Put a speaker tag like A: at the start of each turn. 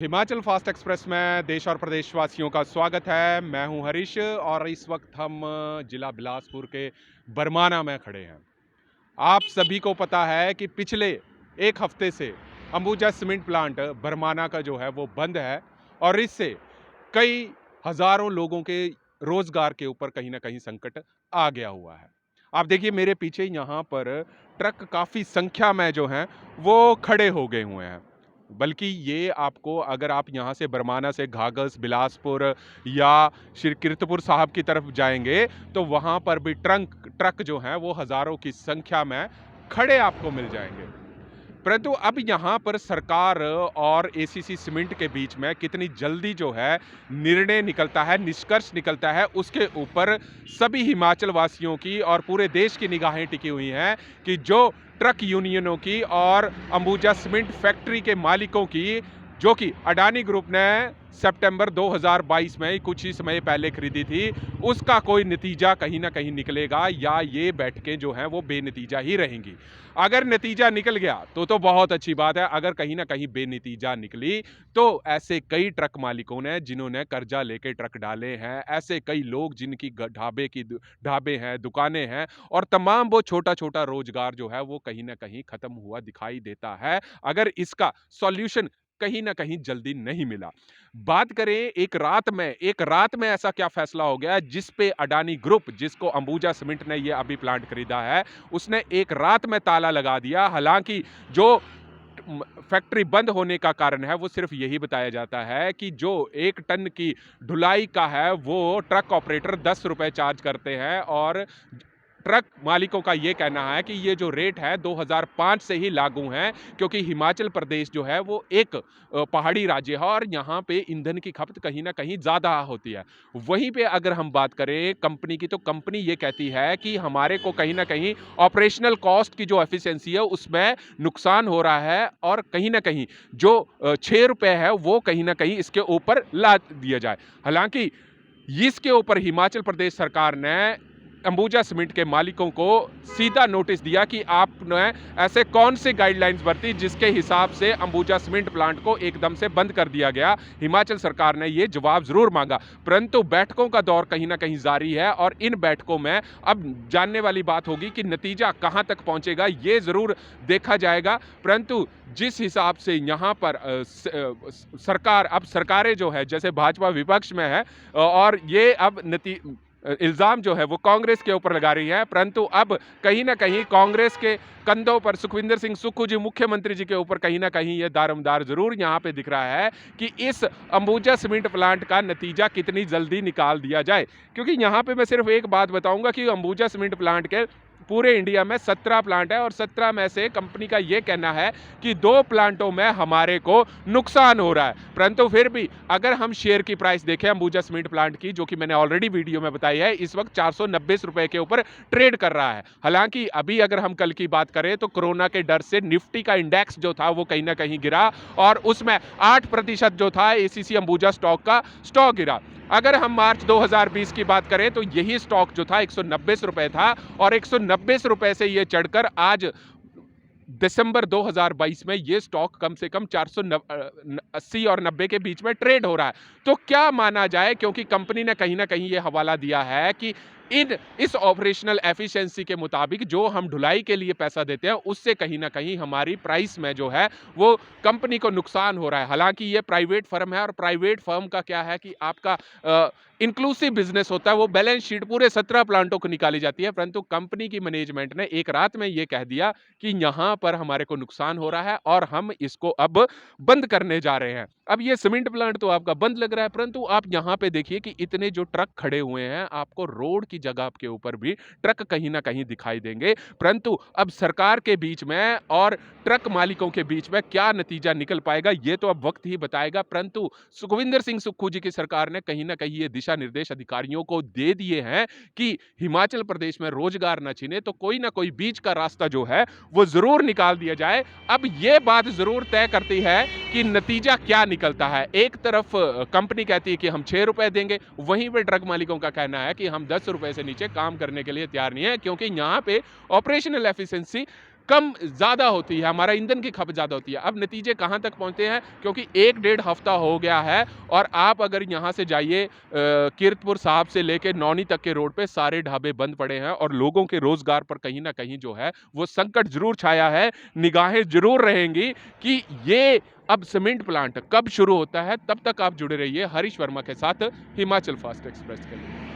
A: Himachal fast express में देश और प्रदेशवासियों का स्वागत है। मैं हूं हरीश और इस वक्त हम जिला बिलासपुर के बरमाना में खड़े हैं। आप सभी को पता है कि पिछले एक हफ्ते से अंबुजा सीमेंट प्लांट बरमाना का जो है वो बंद है और इससे कई हजारों लोगों के रोजगार के ऊपर कहीं ना कहीं संकट आ गया हुआ है। आप देखिए मेरे पीछे यहाँ पर ट्रक काफ़ी संख्या में जो हैं वो खड़े हो गए हुए हैं। बल्कि ये आपको अगर आप यहाँ से बरमाना से घाघस, बिलासपुर या श्री कीरतपुर साहब की तरफ जाएंगे तो वहाँ पर भी ट्रक जो हैं वो हज़ारों की संख्या में खड़े आपको मिल जाएंगे। परंतु अब यहाँ पर सरकार और एसीसी सीमेंट के बीच में कितनी जल्दी जो है निर्णय निकलता है, निष्कर्ष निकलता है, उसके ऊपर सभी हिमाचल वासियों की और पूरे देश की निगाहें टिकी हुई हैं कि जो ट्रक यूनियनों की और अंबुजा सीमेंट फैक्ट्री के मालिकों की, जो कि अडानी ग्रुप ने सितंबर 2022 में कुछ ही समय पहले खरीदी थी, उसका कोई नतीजा कहीं ना कहीं निकलेगा या ये बैठकें जो हैं वो बेनतीजा ही रहेंगी। अगर नतीजा निकल गया तो बहुत अच्छी बात है। अगर कहीं ना कहीं बेनतीजा निकली तो ऐसे कई ट्रक मालिकों ने जिन्होंने कर्जा लेके ट्रक डाले हैं, ऐसे कई लोग जिनकी ढाबे हैं, दुकानें हैं और तमाम वो छोटा छोटा रोजगार जो है वो कहीं ना कहीं खत्म हुआ दिखाई देता है अगर इसका सॉल्यूशन कहीं ना कहीं जल्दी नहीं मिला। बात करें एक रात में ऐसा क्या फैसला हो गया जिस पे अडानी ग्रुप, जिसको अंबुजा सीमेंट ने ये अभी प्लांट खरीदा है, उसने एक रात में ताला लगा दिया। हालांकि जो फैक्ट्री बंद होने का कारण है वो सिर्फ यही बताया जाता है कि जो 1 टन की ढुलाई का है वो ट्रक ऑपरेटर 10 रुपए चार्ज करते हैं और ट्रक मालिकों का ये कहना है कि ये जो रेट है 2005 से ही लागू है, क्योंकि हिमाचल प्रदेश जो है वो एक पहाड़ी राज्य है और यहाँ पे ईंधन की खपत कहीं ना कहीं ज़्यादा होती है। वहीं पे अगर हम बात करें कंपनी की, तो कंपनी ये कहती है कि हमारे को कहीं ना कहीं ऑपरेशनल कॉस्ट की जो एफिशिएंसी है उसमें नुकसान हो रहा है और कहीं ना कहीं जो 6 रुपए है वो कहीं ना कहीं इसके ऊपर ला दिया जाए। हालांकि इसके ऊपर हिमाचल प्रदेश सरकार ने अंबुजा सीमेंट के मालिकों को सीधा नोटिस दिया कि आपने ऐसे कौन से गाइडलाइंस बरती जिसके हिसाब से अंबुजा सीमेंट प्लांट को एकदम से बंद कर दिया गया। हिमाचल सरकार ने यह जवाब जरूर मांगा, परंतु बैठकों का दौर कहीं ना कहीं जारी है और इन बैठकों में अब जानने वाली बात होगी कि नतीजा कहां तक पहुंचेगा, ये जरूर देखा जाएगा। परंतु जिस हिसाब से यहाँ पर सरकार, अब सरकारें जो है जैसे भाजपा विपक्ष में है और ये अब इल्ज़ाम जो है वो कांग्रेस के ऊपर लगा रही है, परंतु अब कहीं ना कहीं कांग्रेस के कंधों पर सुखविंदर सिंह सुक्खू जी, मुख्यमंत्री जी के ऊपर कहीं ना कहीं ये दारोमदार जरूर यहाँ पे दिख रहा है कि इस अंबुजा सीमेंट प्लांट का नतीजा कितनी जल्दी निकाल दिया जाए। क्योंकि यहाँ पे मैं सिर्फ एक बात बताऊंगा कि अंबुजा सीमेंट प्लांट के पूरे इंडिया में 17 प्लांट है और 17 में से कंपनी का यह कहना है कि 2 प्लांटों में हमारे को नुकसान हो रहा है। परंतु फिर भी अगर हम शेयर की प्राइस देखें अंबुजा सीमेंट प्लांट की, जो कि मैंने ऑलरेडी वीडियो में बताई है, इस वक्त 490 रुपए के ऊपर ट्रेड कर रहा है। हालांकि अभी अगर हम कल की बात करें तो कोरोना के डर से निफ्टी का इंडेक्स जो था वो कहीं ना कहीं गिरा और उसमें 8% जो था एसीसी अंबुजा स्टॉक का स्टॉक गिरा। अगर हम मार्च 2020 की बात करें तो यही स्टॉक जो था 190 रुपए था और 190 रुपए से ये चढ़कर आज दिसंबर 2022 में ये स्टॉक कम से कम 480 और 90 के बीच में ट्रेड हो रहा है। तो क्या माना जाए, क्योंकि कंपनी ने कहीं ना कहीं ये हवाला दिया है कि इस ऑपरेशनल एफिशिएंसी के मुताबिक जो हम ढुलाई के लिए पैसा देते हैं उससे कहीं ना कहीं हमारी प्राइस में जो है वो कंपनी को नुकसान हो रहा है। हालांकि ये प्राइवेट फर्म है और प्राइवेट फर्म का क्या है कि आपका इंक्लूसिव बिजनेस होता है, वो बैलेंस शीट पूरे 17 प्लांटों को निकाली जाती है, परंतु कंपनी की मैनेजमेंट ने एक रात में ये कह दिया कि यहाँ पर हमारे को नुकसान हो रहा है और हम इसको अब बंद करने जा रहे हैं। अब ये सीमेंट प्लांट तो आपका बंद लग रहा है, परंतु आप यहाँ पे देखिए कि इतने जो ट्रक खड़े हुए हैं, आपको रोड की जगह के ऊपर भी ट्रक कहीं ना कहीं दिखाई देंगे। परंतु अब सरकार के बीच में और ट्रक मालिकों के बीच में क्या नतीजा निकल पाएगा ये तो अब वक्त ही बताएगा। परंतु सुखविंदर सिंह सुक्खू जी की सरकार ने कहीं ना कहीं ये दिशा निर्देश अधिकारियों को दे दिए हैं कि हिमाचल प्रदेश में रोजगार न छिने तो कोई ना कोई बीच का रास्ता जो है वो जरूर निकाल दिया जाए। अब ये बात जरूर तय करती है कि नतीजा क्या निकलता है। एक तरफ कंपनी कहती है कि हम 6 रुपए देंगे, वहीं पे ट्रक मालिकों का कहना है कि हम 10 रुपए से नीचे काम करने के लिए तैयार नहीं है, क्योंकि यहाँ पे ऑपरेशनल एफिशिएंसी कम ज़्यादा होती है, हमारा ईंधन की खपत ज़्यादा होती है। अब नतीजे कहाँ तक पहुँचते हैं, क्योंकि 1 डेढ़ हफ़्ता हो गया है और आप अगर यहाँ से जाइए कीरतपुर साहब से लेके नौनी तक के रोड पे सारे ढाबे बंद पड़े हैं और लोगों के रोज़गार पर कहीं न कहीं जो है वो संकट ज़रूर छाया है। निगाहें ज़रूर रहेंगी कि ये अब सीमेंट प्लांट कब शुरू होता है। तब तक आप जुड़े रहिए हरीश वर्मा के साथ हिमाचल फास्ट एक्सप्रेस के लिए।